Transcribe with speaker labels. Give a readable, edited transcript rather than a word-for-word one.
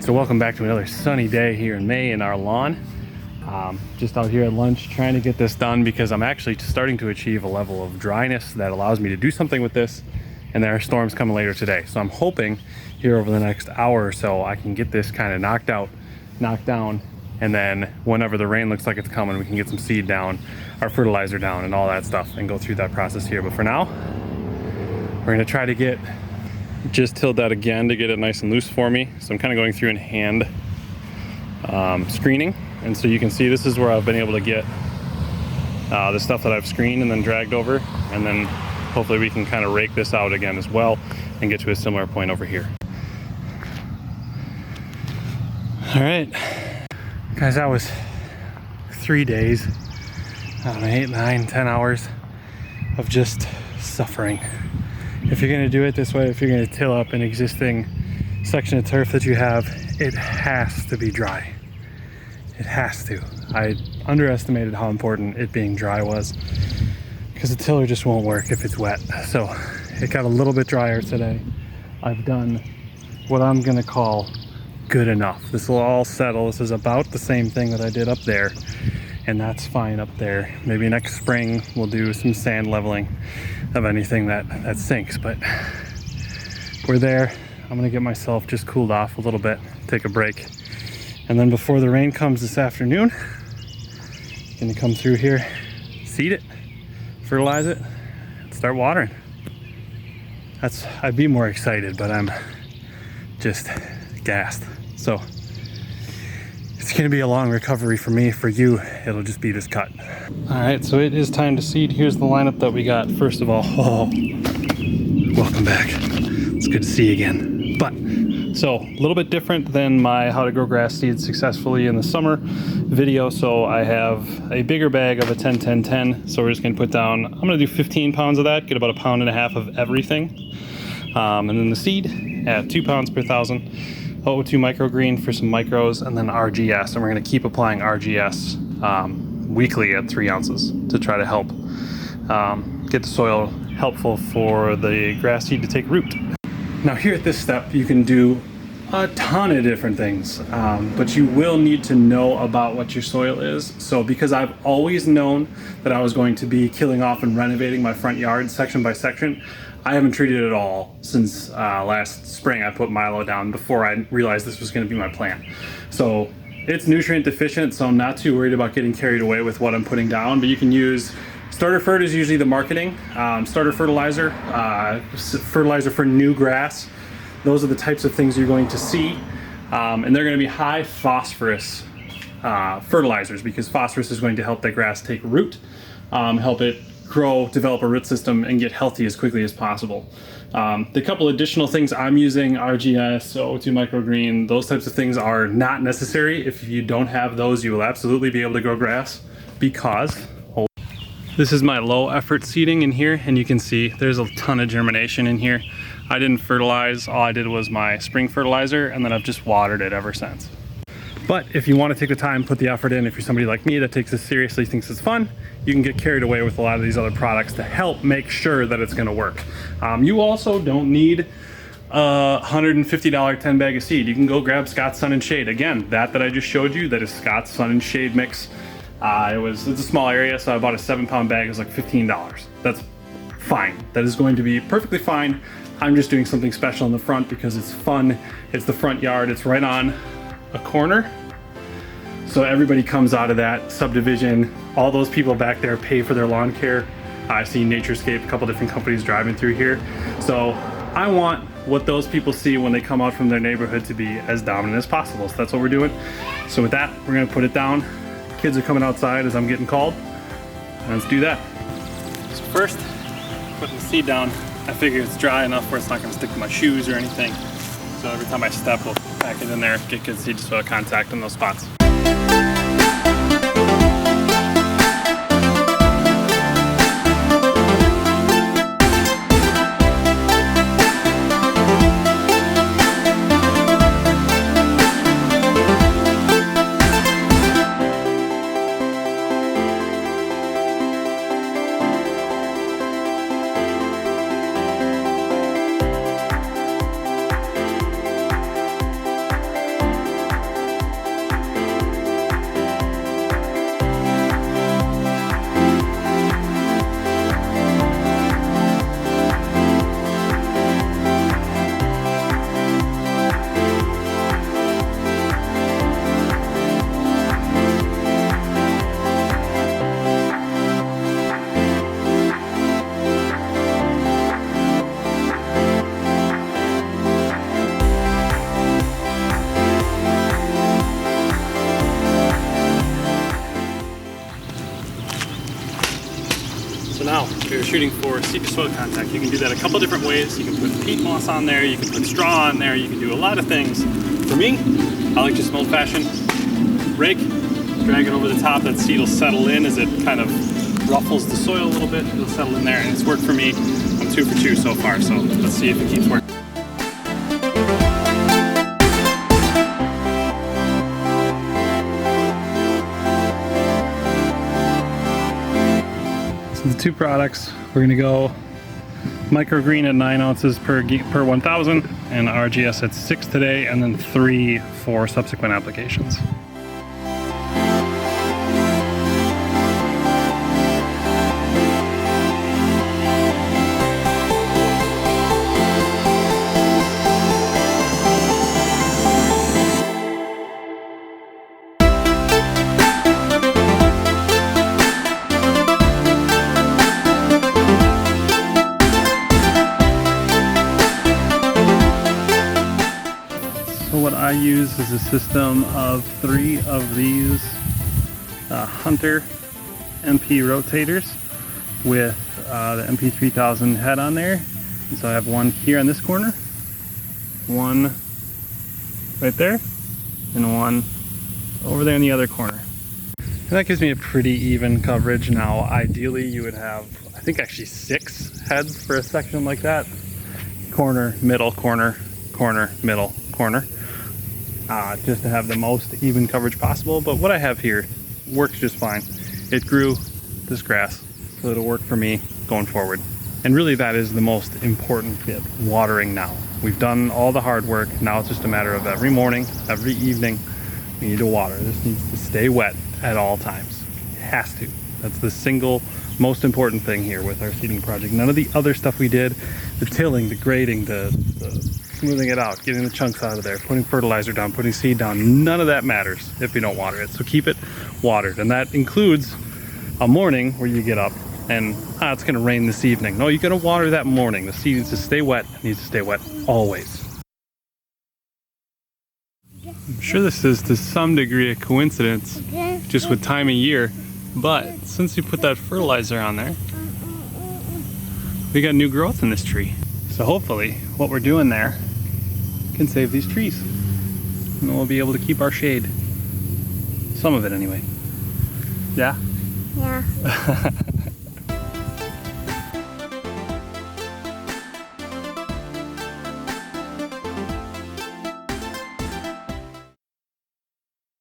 Speaker 1: So welcome back to another sunny day here in May in our lawn. Just out here at lunch trying to get this done because I'm actually starting to achieve a level of dryness that allows me to do something with this, and there are storms coming later today. So I'm hoping here over the next hour or so I can get this kind of knocked down, and then whenever the rain looks like it's coming, we can get some seed down, our fertilizer down, and all that stuff, and go through that process here. But for now, we're gonna try to just tilled that again to get it nice and loose for me. So I'm kind of going through in hand screening. And so you can see this is where I've been able to get the stuff that I've screened and then dragged over. And then hopefully we can kind of rake this out again as well and get to a similar point over here. All right, guys, that was 3 days, I don't know, 8, 9, 10 hours of just suffering. If you're gonna do it this way, if you're gonna till up an existing section of turf that you have, it has to be dry. It has to. I underestimated how important it being dry was, because the tiller just won't work if it's wet. So it got a little bit drier today. I've done what I'm gonna call good enough. This will all settle. This is about the same thing that I did up there, and that's fine up there. Maybe next spring we'll do some sand leveling of anything that sinks, but we're there. I'm gonna get myself just cooled off a little bit, take a break, and then before the rain comes this afternoon, gonna come through here, seed it, fertilize it, and start watering. I'd be more excited, but I'm just gassed. So it's gonna be a long recovery for me. For you, it'll just be this cut. All right, so it is time to seed. Here's the lineup that we got. First of all, welcome back. It's good to see you again. But, so a little bit different than my how to grow grass seeds successfully in the summer video. So I have a bigger bag of a 10-10-10. So we're just gonna put down, I'm gonna do 15 pounds of that, get about 1.5 pounds of everything. And then the seed at 2 pounds per 1,000. O2 microgreen for some micros, and then RGS, and we're going to keep applying RGS weekly at 3 ounces to try to help get the soil helpful for the grass seed to take root. Now here at this step you can do a ton of different things, but you will need to know about what your soil is. So because I've always known that I was going to be killing off and renovating my front yard section by section, I haven't treated it at all since last spring. I put Milo down before I realized this was going to be my plan. So it's nutrient deficient, so I'm not too worried about getting carried away with what I'm putting down. But you can use starter fert is usually the marketing, starter fertilizer, fertilizer for new grass. Those are the types of things you're going to see, and they're going to be high phosphorus fertilizers, because phosphorus is going to help the grass take root, help it grow, develop a root system, and get healthy as quickly as possible. The couple additional things I'm using, RGS, O2 microgreen, those types of things are not necessary. If you don't have those, you will absolutely be able to grow grass, because this is my low effort seeding in here, and you can see there's a ton of germination in here. I didn't fertilize, all I did was my spring fertilizer, and then I've just watered it ever since. But if you want to take the time, put the effort in, if you're somebody like me that takes this seriously, thinks it's fun, you can get carried away with a lot of these other products to help make sure that it's going to work. You also don't need a $150 10 bag of seed. You can go grab Scott's Sun and Shade. Again, that I just showed you, that is Scott's Sun and Shade mix. It's a small area, so I bought a 7-pound bag. It was like $15. That's fine. That is going to be perfectly fine. I'm just doing something special in the front because it's fun. It's the front yard. It's right on a corner, so everybody comes out of that subdivision. All those people back there pay for their lawn care. I've seen Naturescape, a couple different companies driving through here, so I want what those people see when they come out from their neighborhood to be as dominant as possible. So that's what we're doing. So with that, we're gonna put it down. Kids are coming outside as I'm getting called. Let's do that. So first, putting the seed down. I figure it's dry enough where it's not gonna stick to my shoes or anything. So every time I step, we'll pack it in there, get good seed soil contact in those spots. So now we're shooting for seepage soil contact. You can do that a couple different ways. You can put peat moss on there, you can put straw on there, you can do a lot of things. For me, I like just an old-fashioned rake, drag it over the top. That seed will settle in as it kind of ruffles the soil a little bit. It'll settle in there, and it's worked for me. I'm 2 for 2 so far, so let's see if it keeps working. So the 2 products, we're gonna go microgreen at 9 ounces per 1,000 and RGS at 6 today, and then 3 for subsequent applications. So what I use is a system of 3 of these Hunter MP rotators with the MP3000 head on there. And so I have one here on this corner, one right there, and one over there in the other corner. And that gives me a pretty even coverage. Now ideally you would have, I think actually 6 heads for a section like that. Corner, middle, corner, corner, middle, corner. Just to have the most even coverage possible, but what I have here works just fine. It grew this grass, so it'll work for me going forward. And really that is the most important bit, watering now. We've done all the hard work, now it's just a matter of every morning, every evening, we need to water. This needs to stay wet at all times. It has to. That's the single most important thing here with our seeding project. None of the other stuff we did, the tilling, the grading, the smoothing it out, getting the chunks out of there, putting fertilizer down, putting seed down, none of that matters if you don't water it. So keep it watered, and that includes a morning where you get up and it's gonna rain this evening. No, you're gonna water that morning. The seed needs to stay wet. It needs to stay wet always. I'm sure this is to some degree a coincidence just with time of year, but since you put that fertilizer on there, we got new growth in this tree. So hopefully what we're doing there can save these trees, and we'll be able to keep our shade. Some of it anyway. Yeah?
Speaker 2: Yeah.